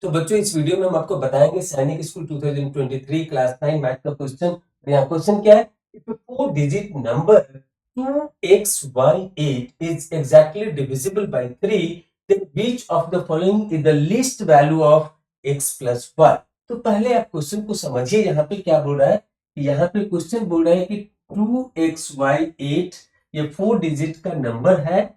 तो बच्चों इस वीडियो में हम आपको बताएंगे सैनिक स्कूल 2023 क्लास 9 मैथ का क्वेश्चन। यहाँ क्वेश्चन क्या है? If a 4-digit number 2xy8 is exactly divisible by 3, then which of the following is the least value of x plus y? तो पहले आप क्वेश्चन को समझिए। यहाँ पे क्या बोल रहा है? यहाँ पे क्वेश्चन बोल रहा है कि 2xy8 ये 4 डिजिट का नंबर है,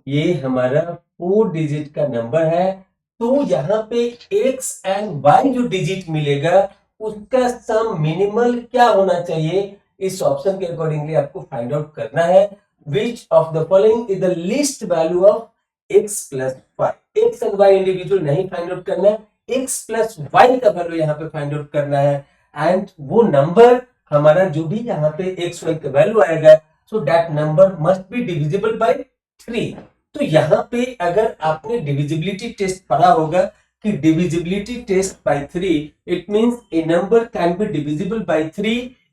ये हमारा 4 डिजिट का नंबर है। तो यहाँ पे x एंड y जो डिजिट मिलेगा उसका सम मिनिमल क्या होना चाहिए, इस ऑप्शन के अकॉर्डिंगली आपको फाइंड आउट करना है। Which of the following is the least value of x plus y? x and y individual नहीं फाइंड आउट करना है, x प्लस y का वैल्यू यहाँ पे फाइंड आउट करना है। एंड वो नंबर हमारा जो भी यहाँ पे x y का वैल्यू आएगा, so that number must be divisible by 3। तो यहाँ पे अगर आपने डिविजिबिलिटी टेस्ट पढ़ा होगा कि divisibility test by 3, it means a number can be divisible by 3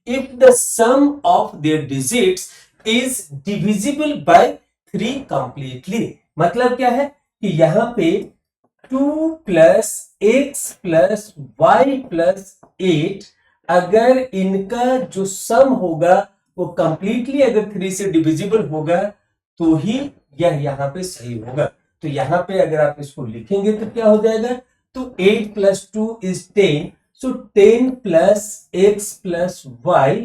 if the sum of their digits is divisible by 3 completely. मतलब क्या है कि यहाँ पे 2 plus x plus y plus 8 अगर इनका जो सम होगा वो कंप्लीटली अगर 3 से डिविजिबल होगा तो ही यह यहाँ पे सही होगा। तो यहाँ पे अगर आप इसको लिखेंगे तो क्या हो जाएगा? तो 8 plus 2 is 10, so 10 plus x plus y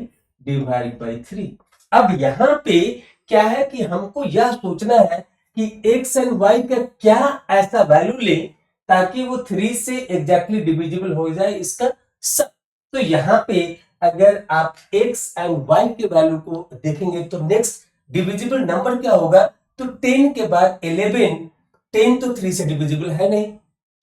divide by 3। अब यहाँ पे क्या है कि हमको यह सोचना है कि x एंड y का क्या ऐसा वैल्यू ले ताकि वो 3 से एग्जैक्टली डिविजिबल हो जाए इसका सब। तो यहाँ पे अगर आप x एंड y के वैल्यू को देखेंगे तो नेक्स्ट डिविजिबल नंबर क्या होगा? तो 10 के बाद 11, 10 तो 3 से डिविजिबल है नहीं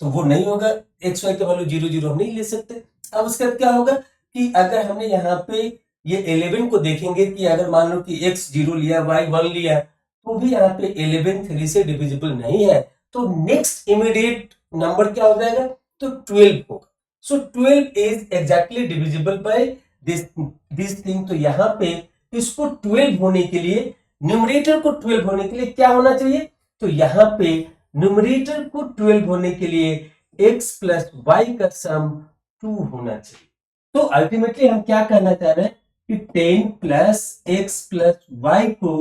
तो वो नहीं होगा। एक्स वाई का वैल्यू 0 0 हम नहीं ले सकते। अब उसके बाद क्या होगा कि अगर हमने यहाँ पे ये 11 को देखेंगे कि अगर मान लो कि x 0 लिया y 1 लिया तो भी यहाँ पे 11 3 से डिविजिबल नहीं है। तो नेक्स्ट इमीडिएट नंबर क्या हो जाएगा? तो 12 होगा। सो 12 is exactly divisible by this thing. तो यहाँ पे इसको 12 होने के लिए, न्यूमरेटर को 12 होने के लिए क्या होना चाहिए? तो यहाँ पे न्यूमरेटर को 12 होने के लिए x प्लस y का सम 2 होना चाहिए। तो अल्टीमेटली हम क्या कहना चाह रहे हैं कि 10 प्लस x प्लस y को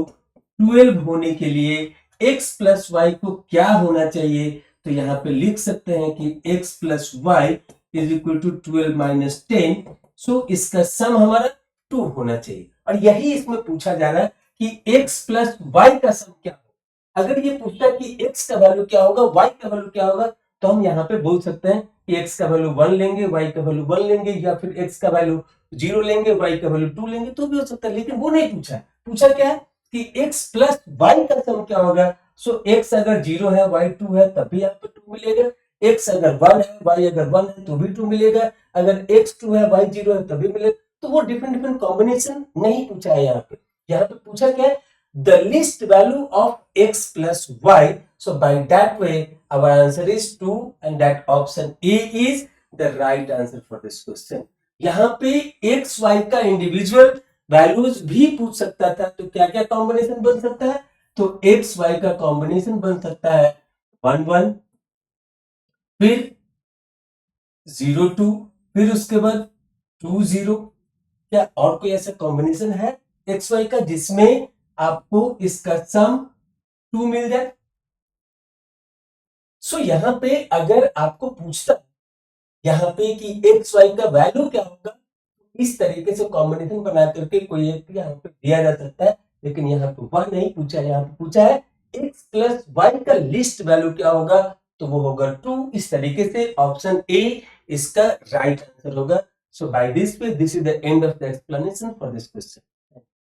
12 होने के लिए x प्लस y को क्या होना चाहिए? तो यहाँ पे लिख सकते हैं कि x plus y is equal to 12 minus 10। So इसका सम हमारा 2 होना चाहिए। और यही इसमें पूछा जा रहा है कि x प्लस y का सम क्या होगा। अगर ये पूछता है कि x का वैल्यू क्या होगा, y का वैल्यू क्या होगा, तो हम यहाँ पे बोल सकते हैं कि x का वैल्यू 1 लेंगे, y का वैल्यू 1 लेंगे, या फिर x का वैल्यू 0 लेंगे, y का वैल्यू 2 लेंगे, तो भी हो सकता है। लेकिन वो नहीं पूछा। पूछा क्या है कि x प्लस y का सम क्या होगा। सो x अगर 0 है, y 2 है, तब भी यहाँ पे 2 मिलेगा। x अगर 1 है, y अगर 1 है, तो भी 2 मिलेगा। अगर x 2 है, y 0 है, तभी मिलेगा। तो वो डिफरेंट डिफरेंट कॉम्बिनेशन नहीं पूछा है यहाँ पे। यहाँ पे पूछा क्या है? The least value of x plus y. So by that way, our answer is 2, and that option A is the right answer for this question. यहाँ पे x y का इंडिविजुअल वैल्यूज भी पूछ सकता था। तो क्या क्या कॉम्बिनेशन बन सकता है? तो x y का कॉम्बिनेशन बन सकता है 1 1, फिर 0 2, फिर उसके बाद 2 0। क्या और कोई ऐसा कॉम्बिनेशन है एक्स वाई का जिसमें आपको इसका सम 2 मिल जाए? सो यहाँ पे अगर आपको पूछता यहाँ पे कि एक्स वाई का वैल्यू क्या होगा, इस तरीके से कॉम्बिनेशन बना करके कोई एक यहाँ पे दिया जा सकता है। लेकिन यहाँ पे वह नहीं पूछा है। यहाँ पे पूछा है एक्स प्लस वाई का लिस्ट वैल्यू क्या होगा, तो वो होगा 2। इस तरीके से ऑप्शन ए इसका राइट आंसर होगा। So by this way, this is the end of the explanation for this question.